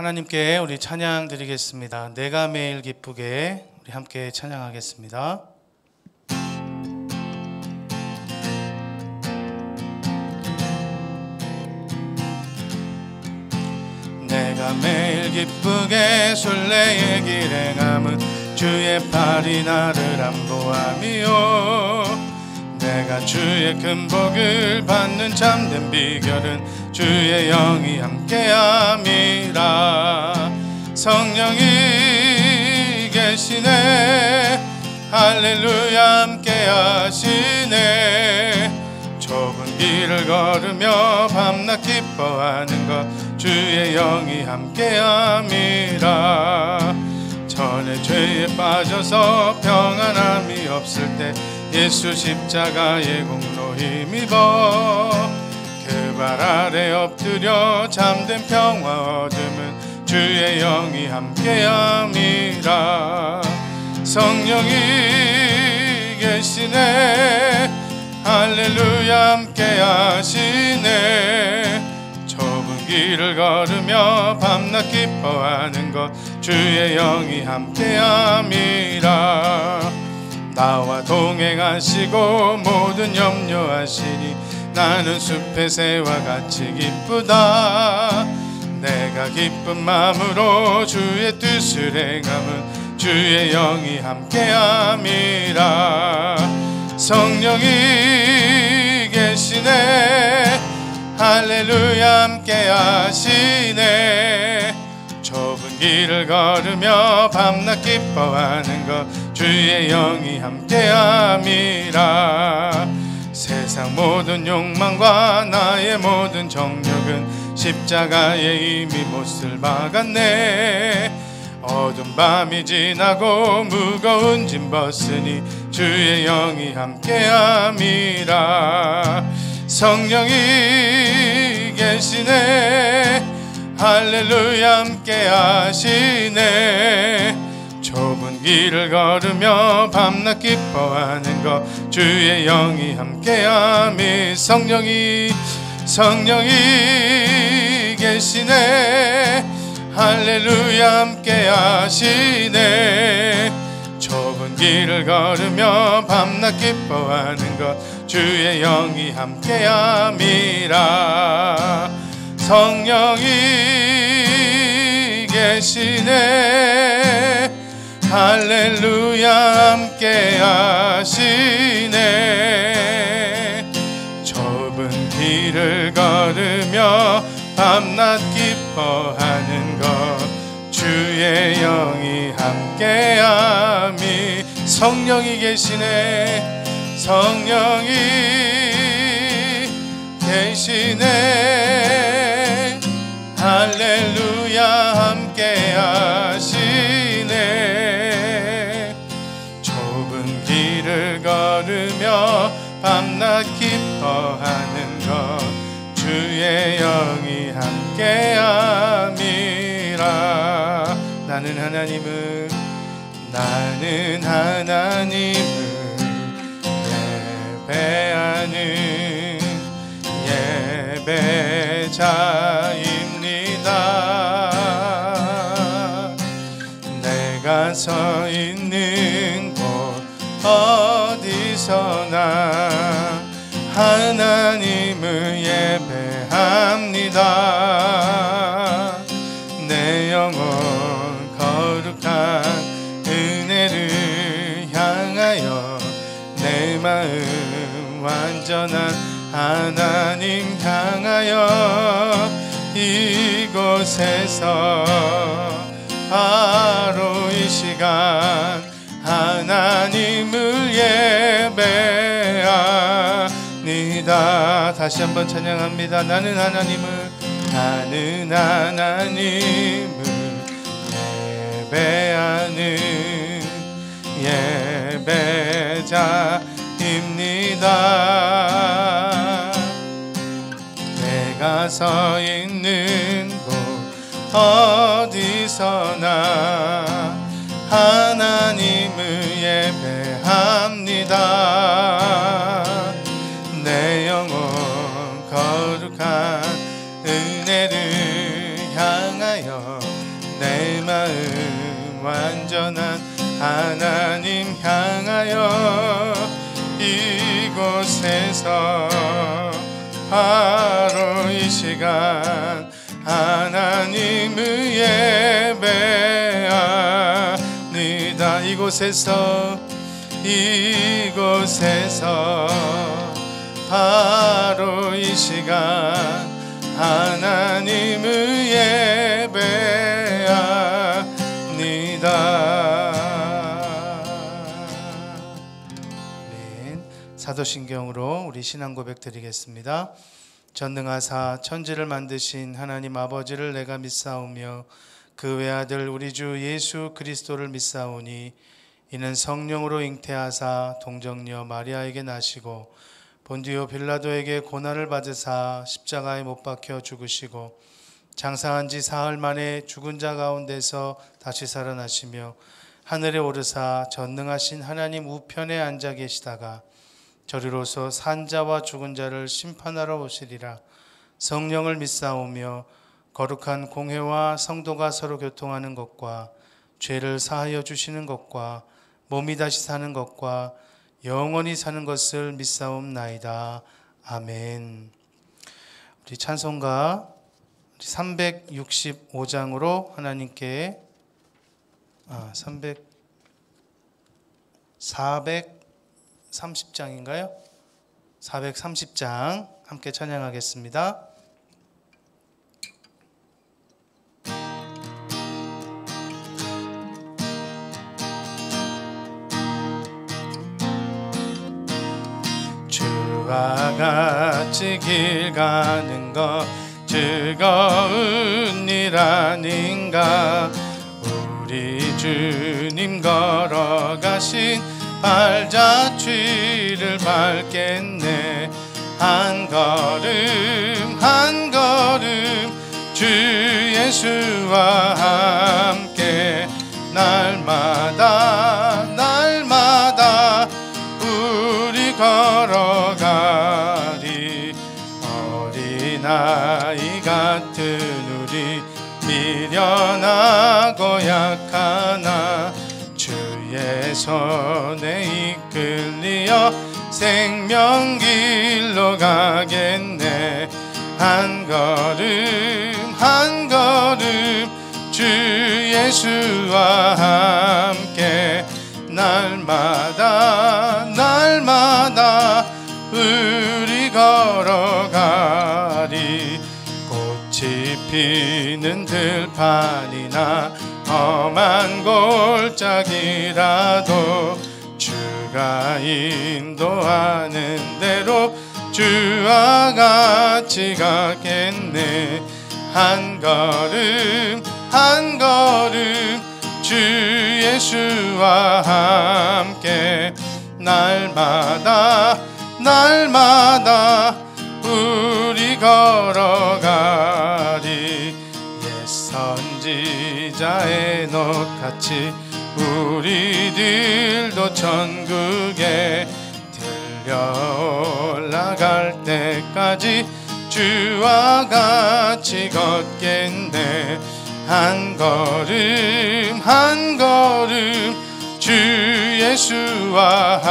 하나님께 우리 찬양 드리겠습니다. 내가 매일 기쁘게 우리 함께 찬양하겠습니다. 내가 매일 기쁘게 순례의 길 행함은 주의 팔이 나를 안보함이요, 내가 주의 큰 복을 받는 참된 비결은 주의 영이 함께함이라. 성령이 계시네, 할렐루야 함께하시네. 좁은 길을 걸으며 밤낮 기뻐하는 것 주의 영이 함께함이라. 전에 죄에 빠져서 평안함이 없을 때 예수 십자가의 공로 힘입어 그 발 아래 엎드려 잠든 평화 얻음은 주의 영이 함께함이라. 성령이 계시네, 할렐루야 함께하시네. 좁은 길을 걸으며 밤낮 기뻐하는 것 주의 영이 함께함이라. 나와 동행하시고 모든 염려하시니 나는 숲의 새와 같이 기쁘다. 내가 기쁜 마음으로 주의 뜻을 행함은 주의 영이 함께함이라. 성령이 계시네, 할렐루야 함께하시네. 좁은 길을 걸으며 밤낮 기뻐하는 것 주의 영이 함께함이라. 세상 모든 욕망과 나의 모든 정욕은 십자가에 이미 못을 박았네. 어두운 밤이 지나고 무거운 짐 벗으니 주의 영이 함께함이라. 성령이 계시네, 할렐루야 함께하시네. 좁은 길을 걸으며 밤낮 기뻐하는 것 주의 영이 함께함이. 성령이 계시네, 할렐루야 함께하시네. 좁은 길을 걸으며 밤낮 기뻐하는 것 주의 영이 함께함이라. 성령이 계시네, 할렐루야 함께하시네. 좁은 길을 걸으며 밤낮 기뻐하는 것 주의 영이 함께함이. 성령이 계시네, 성령이 계시네, 할렐루야 함께하시네. 좁은 길을 걸으며 밤낮 기뻐하는 것 주의 영이 함께함이라. 나는 하나님을 예배하는 예배자입니다. 내가 서 있는 곳 어디서나 하나님을 예배합니다. 내 영혼 거룩한 은혜를 향하여 내 마음 완전한 하나님 향하여 이곳에서 바로 이 시간 하나님을 예배합니다. 다시 한번 찬양합니다. 나는 하나님을 예배하는 예배자입니다. 내가 서 있는 곳 어디서나 하나님을 예배합니다. 내 영혼 거룩한 은혜를 향하여 향하여 이곳에서 바로 이 시간 하나님을 예배합니다. 이곳에서 바로 이 시간 하나님을 예배합니다. 아멘. 사도신경으로 우리 신앙 고백 드리겠습니다. 전능하사 천지를 만드신 하나님 아버지를 내가 믿사오며 그 외아들 우리 주 예수 그리스도를 믿사오니 이는 성령으로 잉태하사 동정녀 마리아에게 나시고 본디오 빌라도에게 고난을 받으사 십자가에 못 박혀 죽으시고 장사한 지 사흘 만에 죽은 자 가운데서 다시 살아나시며 하늘에 오르사 전능하신 하나님 우편에 앉아 계시다가 저리로서 산 자와 죽은 자를 심판하러 오시리라. 성령을 믿사오며 거룩한 공회와 성도가 서로 교통하는 것과 죄를 사하여 주시는 것과 몸이 다시 사는 것과 영원히 사는 것을 믿사옵나이다. 아멘. 우리 찬송가 365장으로 하나님께 430장인가요? 430장 함께 찬양하겠습니다. 주와 같이 길 가는 것 즐거운 일 아닌가. 우리 주님 걸어가신 발자취를 밟겠네. 한 걸음 한 걸음 주 예수와 함께 날마다 날마다 우리 걸어가리. 어린아이 같은 우리 미련하고 약하나 주의 손에 이끌리어 생명길로 가겠네. 한 걸음 한 걸음 주 예수와 함께 날마다 날마다 우리 걸어가리. 꽃이 피는 들판이나 험한 골짜기라도 주가 인도하는 대로 주와 같이 가겠네. 한 걸음 한 걸음 주 예수와 함께 날마다 날마다 우리 걸어가리. 옛 선지자의 노같이 우리들도 천국에 들려 올라갈 때까지 주와 같이 걷겠네. 한 걸음 한 걸음 주 예수와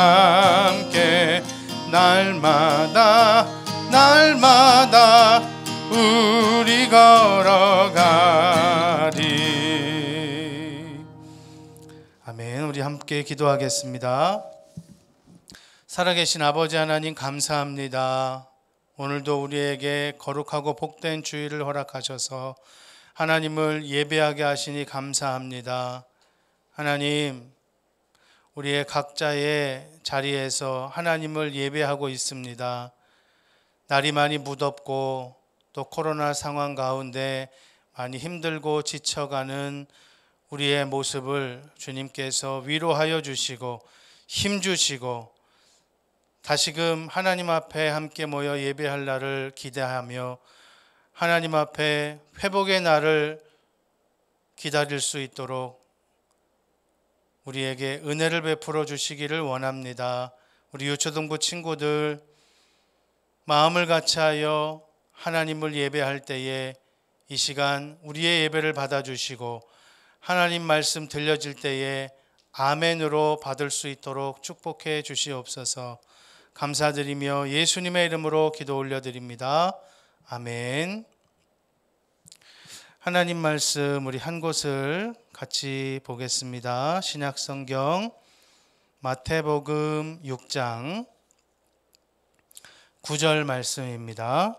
함께 날마다 날마다 우리 걸어가리. 아멘. 우리 함께 기도하겠습니다. 살아계신 아버지 하나님 감사합니다. 오늘도 우리에게 거룩하고 복된 주일을 허락하셔서 하나님을 예배하게 하시니 감사합니다. 하나님, 우리의 각자의 자리에서 하나님을 예배하고 있습니다. 날이 많이 무덥고 또 코로나 상황 가운데 많이 힘들고 지쳐가는 우리의 모습을 주님께서 위로하여 주시고 힘 주시고 다시금 하나님 앞에 함께 모여 예배할 날을 기대하며 하나님 앞에 회복의 날을 기다릴 수 있도록 우리에게 은혜를 베풀어 주시기를 원합니다. 우리 유초동부 친구들 마음을 같이하여 하나님을 예배할 때에 이 시간 우리의 예배를 받아주시고 하나님 말씀 들려질 때에 아멘으로 받을 수 있도록 축복해 주시옵소서. 감사드리며 예수님의 이름으로 기도 올려드립니다. 아멘. 하나님 말씀 우리 한 곳을 같이 보겠습니다. 신약성경 마태복음 6장 9절 말씀입니다.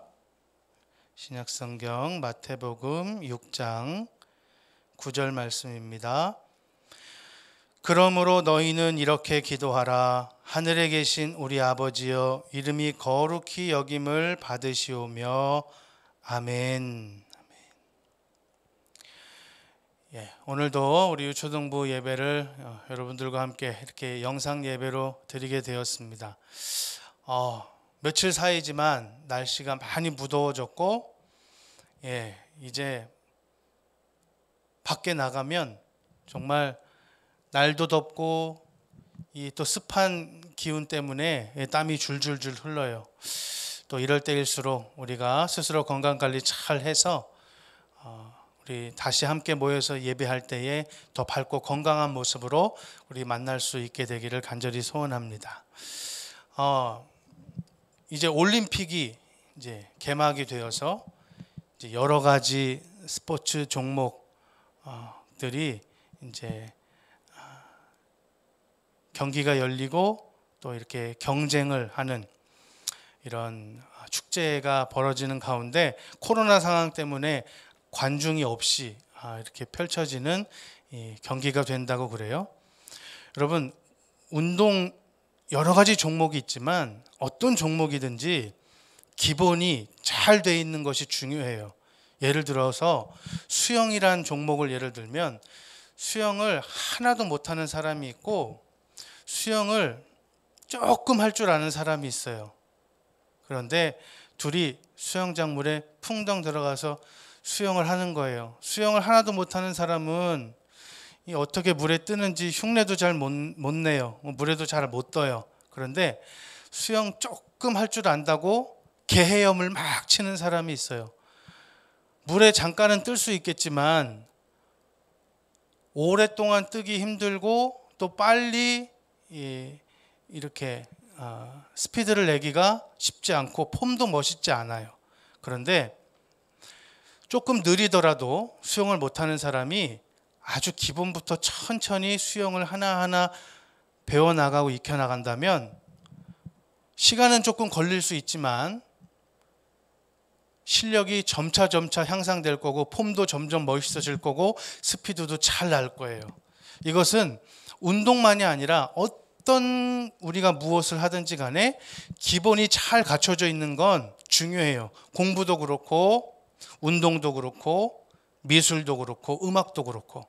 신약성경 마태복음 6장 9절 말씀입니다. 그러므로 너희는 이렇게 기도하라. 하늘에 계신 우리 아버지여, 이름이 거룩히 여김을 받으시오며. 아멘. 오늘도 우리 유초등부 예배를 여러분들과 함께 이렇게 영상 예배로 드리게 되었습니다. 며칠 사이지만 날씨가 많이 무더워졌고, 이제 밖에 나가면 정말 날도 덥고 이 또 습한 기운 때문에 땀이 줄줄줄 흘러요. 또 이럴 때일수록 우리가 스스로 건강관리 잘 해서 우리 다시 함께 모여서 예배할 때에 더 밝고 건강한 모습으로 우리 만날 수 있게 되기를 간절히 소원합니다. 이제 올림픽이 이제 개막이 되어서 이제 여러 가지 스포츠 종목들이 이제 경기가 열리고 또 이렇게 경쟁을 하는 이런 축제가 벌어지는 가운데 코로나 상황 때문에 관중이 없이 이렇게 펼쳐지는 경기가 된다고 그래요. 여러분, 운동 여러 가지 종목이 있지만 어떤 종목이든지 기본이 잘 돼 있는 것이 중요해요. 예를 들어서 수영이란 종목을 예를 들면 수영을 하나도 못하는 사람이 있고 수영을 조금 할 줄 아는 사람이 있어요. 그런데 둘이 수영장 물에 풍덩 들어가서 수영을 하는 거예요. 수영을 하나도 못하는 사람은 어떻게 물에 뜨는지 흉내도 잘 못 내요. 물에도 잘 못 떠요. 그런데 수영 조금 할 줄 안다고 개헤엄을 막 치는 사람이 있어요. 물에 잠깐은 뜰 수 있겠지만 오랫동안 뜨기 힘들고 또 빨리 이렇게 스피드를 내기가 쉽지 않고 폼도 멋있지 않아요. 그런데 조금 느리더라도 수영을 못하는 사람이 아주 기본부터 천천히 수영을 하나하나 배워나가고 익혀나간다면 시간은 조금 걸릴 수 있지만 실력이 점차 향상될 거고 폼도 점점 멋있어질 거고 스피드도 잘 날 거예요. 이것은 운동만이 아니라 어떤 우리가 무엇을 하든지 간에 기본이 잘 갖춰져 있는 건 중요해요. 공부도 그렇고 운동도 그렇고 미술도 그렇고 음악도 그렇고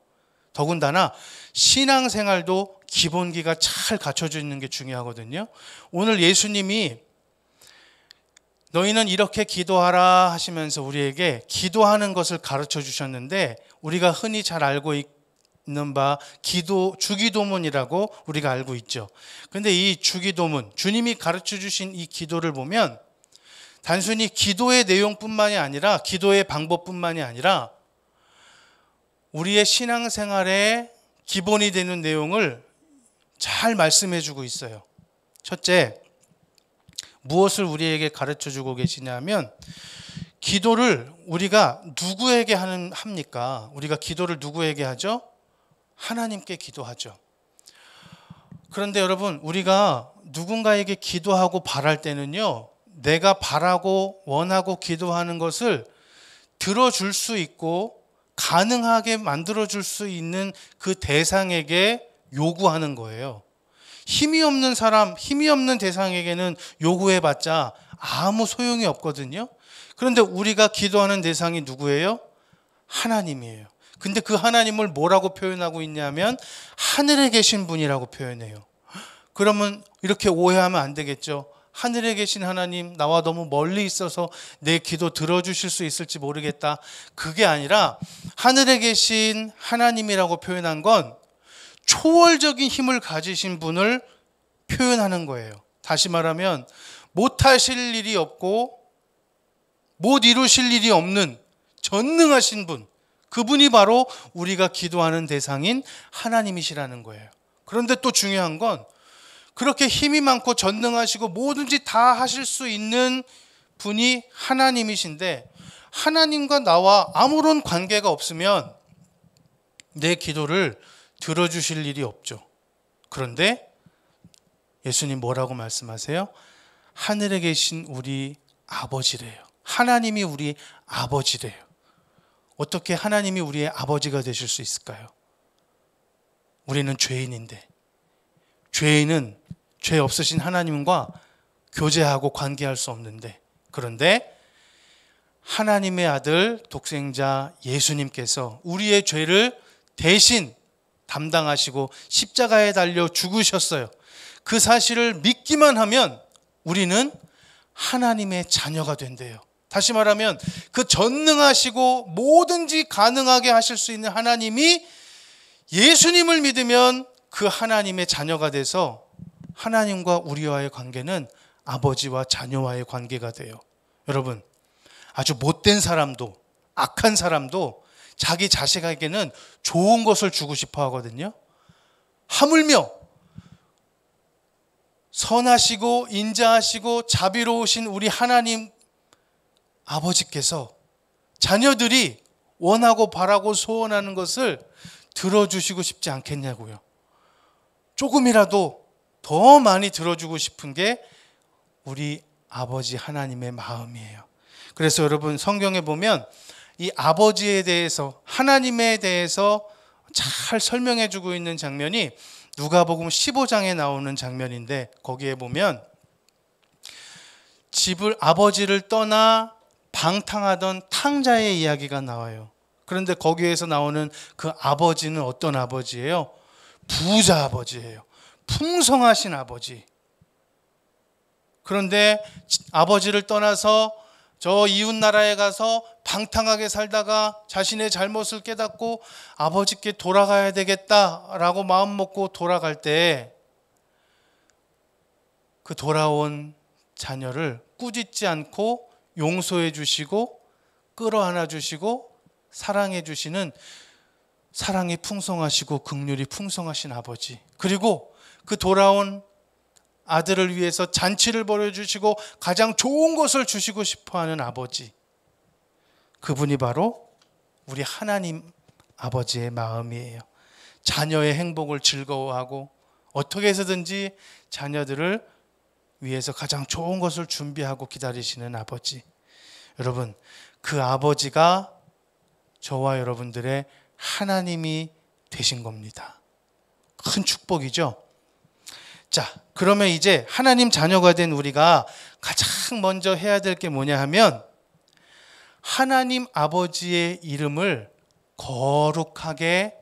더군다나 신앙생활도 기본기가 잘 갖춰져 있는 게 중요하거든요. 오늘 예수님이 너희는 이렇게 기도하라 하시면서 우리에게 기도하는 것을 가르쳐 주셨는데 우리가 흔히 잘 알고 있는 바 주기도문이라고 우리가 알고 있죠. 그런데 이 주기도문, 주님이 가르쳐 주신 이 기도를 보면 단순히 기도의 내용뿐만이 아니라 기도의 방법뿐만이 아니라 우리의 신앙생활의 기본이 되는 내용을 잘 말씀해 주고 있어요. 첫째, 무엇을 우리에게 가르쳐 주고 계시냐면 기도를 우리가 누구에게 합니까? 우리가 기도를 누구에게 하죠? 하나님께 기도하죠. 그런데 여러분, 우리가 누군가에게 기도하고 바랄 때는요, 내가 바라고 원하고 기도하는 것을 들어줄 수 있고 가능하게 만들어줄 수 있는 그 대상에게 요구하는 거예요. 힘이 없는 사람, 힘이 없는 대상에게는 요구해봤자 아무 소용이 없거든요. 그런데 우리가 기도하는 대상이 누구예요? 하나님이에요. 근데 그 하나님을 뭐라고 표현하고 있냐면 하늘에 계신 분이라고 표현해요. 그러면 이렇게 오해하면 안 되겠죠. 하늘에 계신 하나님, 나와 너무 멀리 있어서 내 기도 들어주실 수 있을지 모르겠다. 그게 아니라 하늘에 계신 하나님이라고 표현한 건 초월적인 힘을 가지신 분을 표현하는 거예요. 다시 말하면 못하실 일이 없고 못 이루실 일이 없는 전능하신 분, 그분이 바로 우리가 기도하는 대상인 하나님이시라는 거예요. 그런데 또 중요한 건 그렇게 힘이 많고 전능하시고 뭐든지 다 하실 수 있는 분이 하나님이신데 하나님과 나와 아무런 관계가 없으면 내 기도를 들어주실 일이 없죠. 그런데 예수님 뭐라고 말씀하세요? 하늘에 계신 우리 아버지래요. 하나님이 우리 아버지래요. 어떻게 하나님이 우리의 아버지가 되실 수 있을까요? 우리는 죄인인데 죄인은 죄 없으신 하나님과 교제하고 관계할 수 없는데, 그런데 하나님의 아들 독생자 예수님께서 우리의 죄를 대신 담당하시고 십자가에 달려 죽으셨어요. 그 사실을 믿기만 하면 우리는 하나님의 자녀가 된대요. 다시 말하면 그 전능하시고 뭐든지 가능하게 하실 수 있는 하나님이 예수님을 믿으면 그 하나님의 자녀가 돼서 하나님과 우리와의 관계는 아버지와 자녀와의 관계가 돼요. 여러분, 아주 못된 사람도 악한 사람도 자기 자식에게는 좋은 것을 주고 싶어 하거든요. 하물며 선하시고 인자하시고 자비로우신 우리 하나님 아버지께서 자녀들이 원하고 바라고 소원하는 것을 들어주시고 싶지 않겠냐고요. 조금이라도 더 많이 들어주고 싶은 게 우리 아버지 하나님의 마음이에요. 그래서 여러분 성경에 보면 이 아버지에 대해서 하나님에 대해서 잘 설명해 주고 있는 장면이 누가복음 15장에 나오는 장면인데, 거기에 보면 집을 아버지를 떠나 방탕하던 탕자의 이야기가 나와요. 그런데 거기에서 나오는 그 아버지는 어떤 아버지예요? 부자 아버지예요. 풍성하신 아버지. 그런데 아버지를 떠나서 저 이웃 나라에 가서 방탕하게 살다가 자신의 잘못을 깨닫고 아버지께 돌아가야 되겠다라고 마음 먹고 돌아갈 때 그 돌아온 자녀를 꾸짖지 않고 용서해 주시고 끌어안아 주시고 사랑해 주시는 사랑이 풍성하시고 긍휼이 풍성하신 아버지, 그리고 그 돌아온 아들을 위해서 잔치를 벌여주시고 가장 좋은 것을 주시고 싶어하는 아버지, 그분이 바로 우리 하나님 아버지의 마음이에요. 자녀의 행복을 즐거워하고 어떻게 해서든지 자녀들을 위해서 가장 좋은 것을 준비하고 기다리시는 아버지. 여러분, 그 아버지가 저와 여러분들의 하나님이 되신 겁니다. 큰 축복이죠. 자, 그러면 이제 하나님 자녀가 된 우리가 가장 먼저 해야 될 게 뭐냐 하면 하나님 아버지의 이름을 거룩하게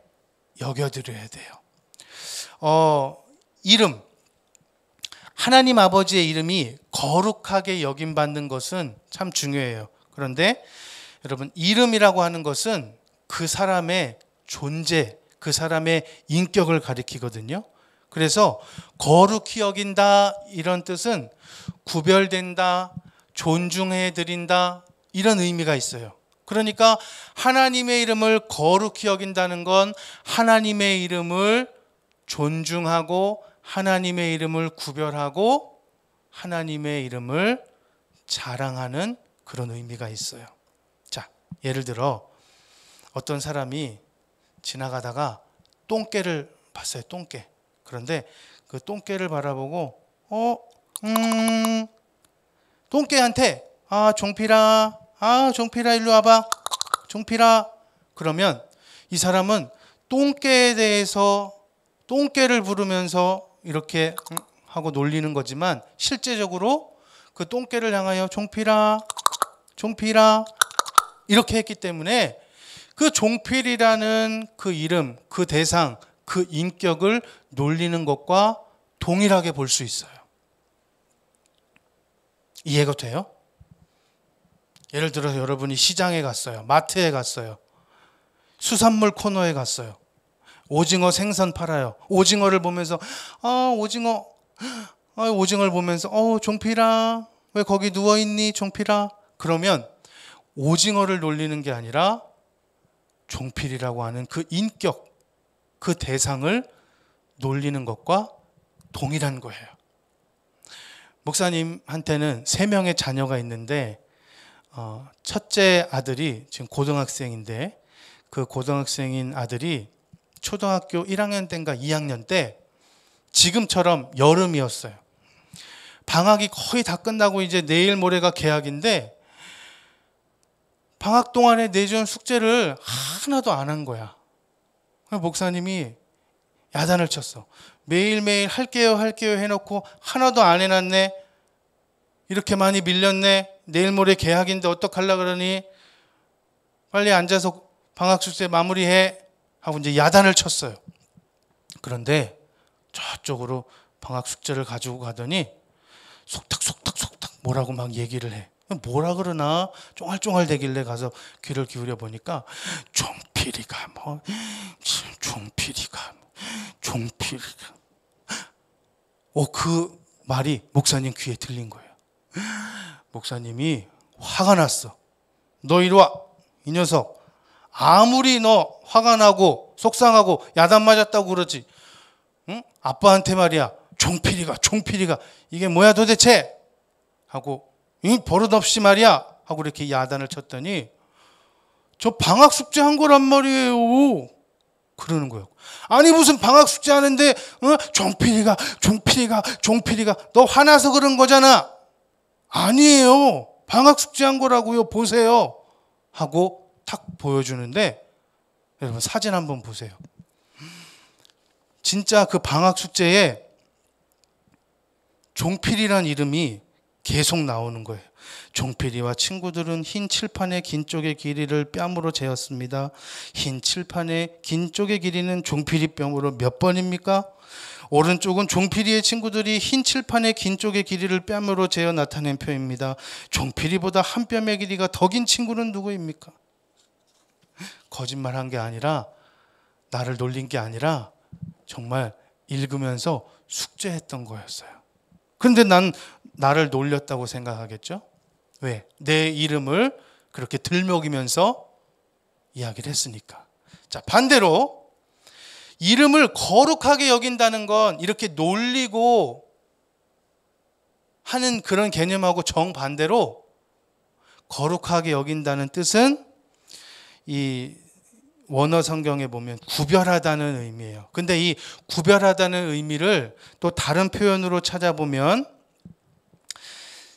여겨드려야 돼요. 이름, 하나님 아버지의 이름이 거룩하게 여김받는 것은 참 중요해요. 그런데 여러분, 이름이라고 하는 것은 그 사람의 존재, 그 사람의 인격을 가리키거든요. 그래서 거룩히 여긴다 이런 뜻은 구별된다, 존중해 드린다 이런 의미가 있어요. 그러니까 하나님의 이름을 거룩히 여긴다는 건 하나님의 이름을 존중하고 하나님의 이름을 구별하고 하나님의 이름을 자랑하는 그런 의미가 있어요. 자, 예를 들어 어떤 사람이 지나가다가 똥개를 봤어요. 똥개. 그런데 그 똥개를 바라보고 똥개한테 종필아, 종필아 일로 와봐, 종필아. 그러면 이 사람은 똥개에 대해서 똥개를 부르면서 이렇게 하고 놀리는 거지만 실제적으로 그 똥개를 향하여 종필아, 종필아 이렇게 했기 때문에 그 종필이라는 그 이름, 그 대상, 그 인격을 놀리는 것과 동일하게 볼 수 있어요. 이해가 돼요? 예를 들어서 여러분이 시장에 갔어요. 마트에 갔어요. 수산물 코너에 갔어요. 오징어 생선 팔아요. 오징어를 보면서 오징어를 보면서 종필아 왜 거기 누워있니 종필아. 그러면 오징어를 놀리는 게 아니라 종필이라고 하는 그 인격, 그 대상을 놀리는 것과 동일한 거예요. 목사님한테는 3명의 자녀가 있는데 첫째 아들이 지금 고등학생인데 그 고등학생인 아들이 초등학교 1학년 때인가 2학년 때 지금처럼 여름이었어요. 방학이 거의 다 끝나고 이제 내일 모레가 개학인데 방학 동안에 내준 숙제를 하나도 안 한 거야. 목사님이 야단을 쳤어. 매일매일 할게요 해놓고 하나도 안 해놨네. 이렇게 많이 밀렸네. 내일 모레 개학인데 어떡하려 그러니 빨리 앉아서 방학 숙제 마무리해 하고 이제 야단을 쳤어요. 그런데 저쪽으로 방학 숙제를 가지고 가더니 속닥 뭐라고 막 얘기를 해. 뭐라 그러나 쫑알쫑알 대길래 가서 귀를 기울여 보니까 종필이가 그 말이 목사님 귀에 들린 거예요. 목사님이 화가 났어. 너 이리 와. 이 녀석 아무리 너 화가 나고 속상하고 야단 맞았다고 그러지, 응? 아빠한테 말이야 종필이가 이게 뭐야 도대체 하고 이 버릇없이 말이야 하고 이렇게 야단을 쳤더니 저 방학 숙제 한 거란 말이에요 그러는 거예요. 아니 무슨 방학 숙제 하는데 종필이가 너 화나서 그런 거잖아. 아니에요, 방학 숙제 한 거라고요, 보세요 하고 탁 보여주는데 여러분 사진 한번 보세요. 진짜 그 방학 숙제에 종필이란 이름이 계속 나오는 거예요. 종필이와 친구들은 흰 칠판의 긴 쪽의 길이를 뺨으로 재었습니다. 흰 칠판의 긴 쪽의 길이는 종필이 뺨으로 몇 번입니까? 오른쪽은 종필이의 친구들이 흰 칠판의 긴 쪽의 길이를 뺨으로 재어 나타낸 표입니다. 종필이보다 한 뼘의 길이가 더 긴 친구는 누구입니까? 거짓말한 게 아니라, 나를 놀린 게 아니라 정말 읽으면서 숙제했던 거였어요. 그런데 난 나를 놀렸다고 생각하겠죠? 왜? 내 이름을 그렇게 들먹이면서 이야기를 했으니까. 자, 반대로 이름을 거룩하게 여긴다는 건 이렇게 놀리고 하는 그런 개념하고 정반대로 거룩하게 여긴다는 뜻은 이 원어 성경에 보면 구별하다는 의미예요. 근데 이 구별하다는 의미를 또 다른 표현으로 찾아보면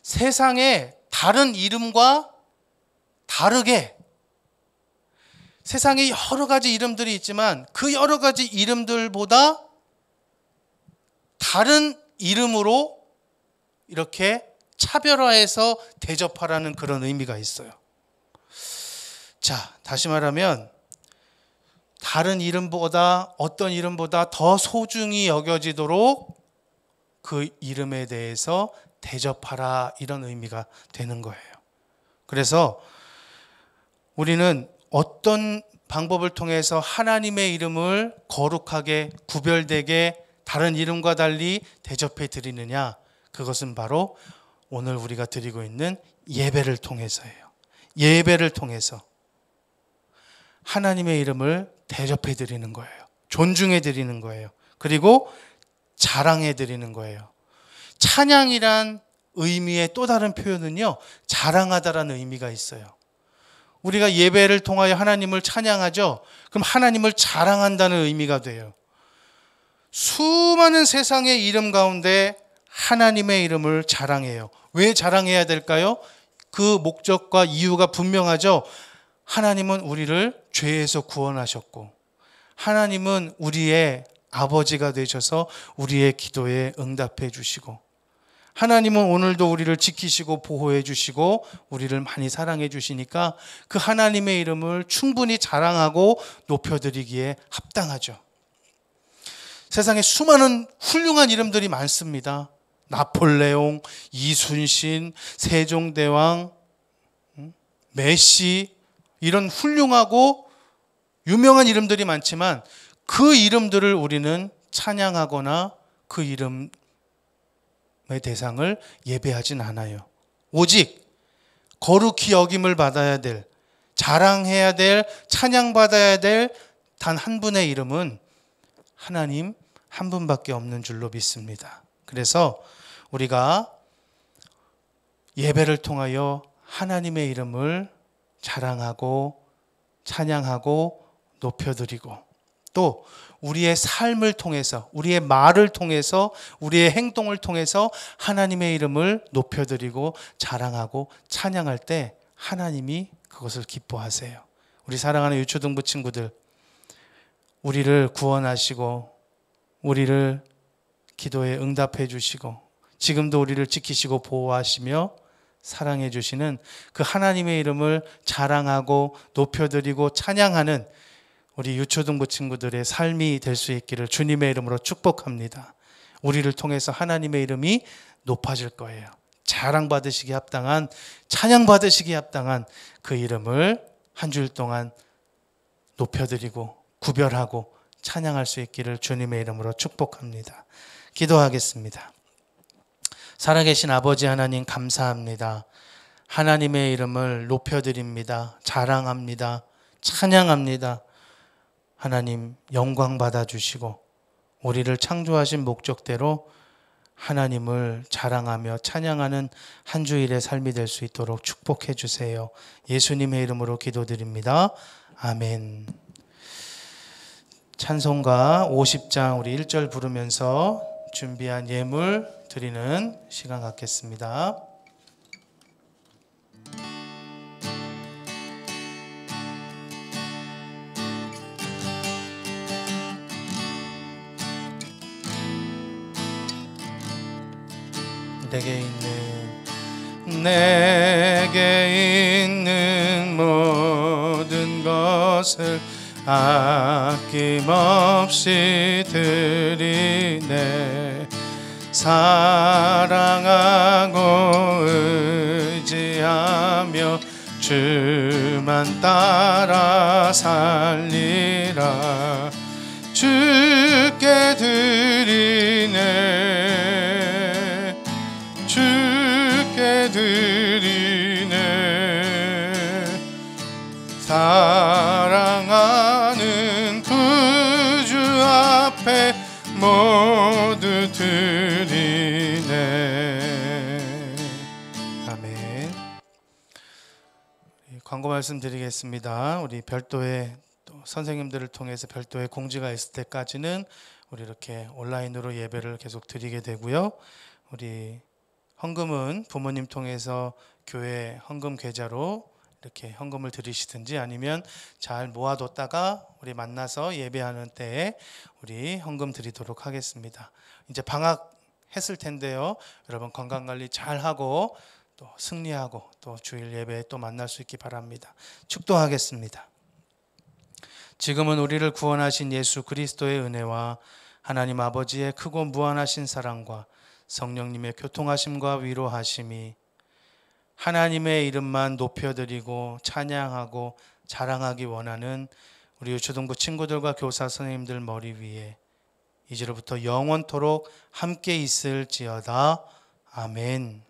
세상에 다른 이름과 다르게, 세상에 여러 가지 이름들이 있지만 그 여러 가지 이름들보다 다른 이름으로 이렇게 차별화해서 대접하라는 그런 의미가 있어요. 자, 다시 말하면 다른 이름보다, 어떤 이름보다 더 소중히 여겨지도록 그 이름에 대해서 대접하라, 이런 의미가 되는 거예요. 그래서 우리는 어떤 방법을 통해서 하나님의 이름을 거룩하게 구별되게 다른 이름과 달리 대접해 드리느냐, 그것은 바로 오늘 우리가 드리고 있는 예배를 통해서예요. 예배를 통해서 하나님의 이름을 대접해 드리는 거예요. 존중해 드리는 거예요. 그리고 자랑해 드리는 거예요. 찬양이란 의미의 또 다른 표현은요, 자랑하다라는 의미가 있어요. 우리가 예배를 통하여 하나님을 찬양하죠. 그럼 하나님을 자랑한다는 의미가 돼요. 수많은 세상의 이름 가운데 하나님의 이름을 자랑해요. 왜 자랑해야 될까요? 그 목적과 이유가 분명하죠. 하나님은 우리를 죄에서 구원하셨고, 하나님은 우리의 아버지가 되셔서 우리의 기도에 응답해 주시고, 하나님은 오늘도 우리를 지키시고 보호해 주시고 우리를 많이 사랑해 주시니까 그 하나님의 이름을 충분히 자랑하고 높여드리기에 합당하죠. 세상에 수많은 훌륭한 이름들이 많습니다. 나폴레옹, 이순신, 세종대왕, 메시, 이런 훌륭하고 유명한 이름들이 많지만 그 이름들을 우리는 찬양하거나 그 이름의 대상을 예배하진 않아요. 오직 거룩히 여김을 받아야 될, 자랑해야 될, 찬양받아야 될 단 한 분의 이름은 하나님, 한 분밖에 없는 줄로 믿습니다. 그래서 우리가 예배를 통하여 하나님의 이름을 자랑하고 찬양하고 높여드리고, 또 우리의 삶을 통해서, 우리의 말을 통해서, 우리의 행동을 통해서 하나님의 이름을 높여드리고 자랑하고 찬양할 때 하나님이 그것을 기뻐하세요. 우리 사랑하는 유초등부 친구들, 우리를 구원하시고 우리를 기도에 응답해 주시고 지금도 우리를 지키시고 보호하시며 사랑해 주시는 그 하나님의 이름을 자랑하고 높여드리고 찬양하는 우리 유초등부 친구들의 삶이 될 수 있기를 주님의 이름으로 축복합니다. 우리를 통해서 하나님의 이름이 높아질 거예요. 자랑받으시기 합당한, 찬양받으시기 합당한 그 이름을 한 주일 동안 높여드리고 구별하고 찬양할 수 있기를 주님의 이름으로 축복합니다. 기도하겠습니다. 살아계신 아버지 하나님, 감사합니다. 하나님의 이름을 높여드립니다. 자랑합니다. 찬양합니다. 하나님 영광 받아주시고 우리를 창조하신 목적대로 하나님을 자랑하며 찬양하는 한 주일의 삶이 될 수 있도록 축복해 주세요. 예수님의 이름으로 기도드립니다. 아멘. 찬송가 50장 우리 1절 부르면서 준비한 예물 드리는 시간 갖겠습니다. 내게 있는 모든 것을 아낌없이 드리네. 사랑하고 의지하며 주만 따라 살리라. 주께 드리네. 주께 드리네. 사랑하는 구주 앞에 모두 드리네. 아멘. 광고 말씀 드리겠습니다. 우리 별도의 또 선생님들을 통해서 별도의 공지가 있을 때까지는 우리 이렇게 온라인으로 예배를 계속 드리게 되고요. 우리 헌금은 부모님 통해서 교회 헌금 계좌로 이렇게 헌금을 드리시든지 아니면 잘 모아뒀다가 우리 만나서 예배하는 때에 우리 헌금 드리도록 하겠습니다. 이제 방학했을 텐데요. 여러분 건강관리 잘하고 또 승리하고 또 주일 예배에 또 만날 수 있기 바랍니다. 축도하겠습니다. 지금은 우리를 구원하신 예수 그리스도의 은혜와 하나님 아버지의 크고 무한하신 사랑과 성령님의 교통하심과 위로하심이 하나님의 이름만 높여드리고 찬양하고 자랑하기 원하는 우리 유초등부 친구들과 교사 선생님들 머리 위에 이제로부터 영원토록 함께 있을지어다. 아멘.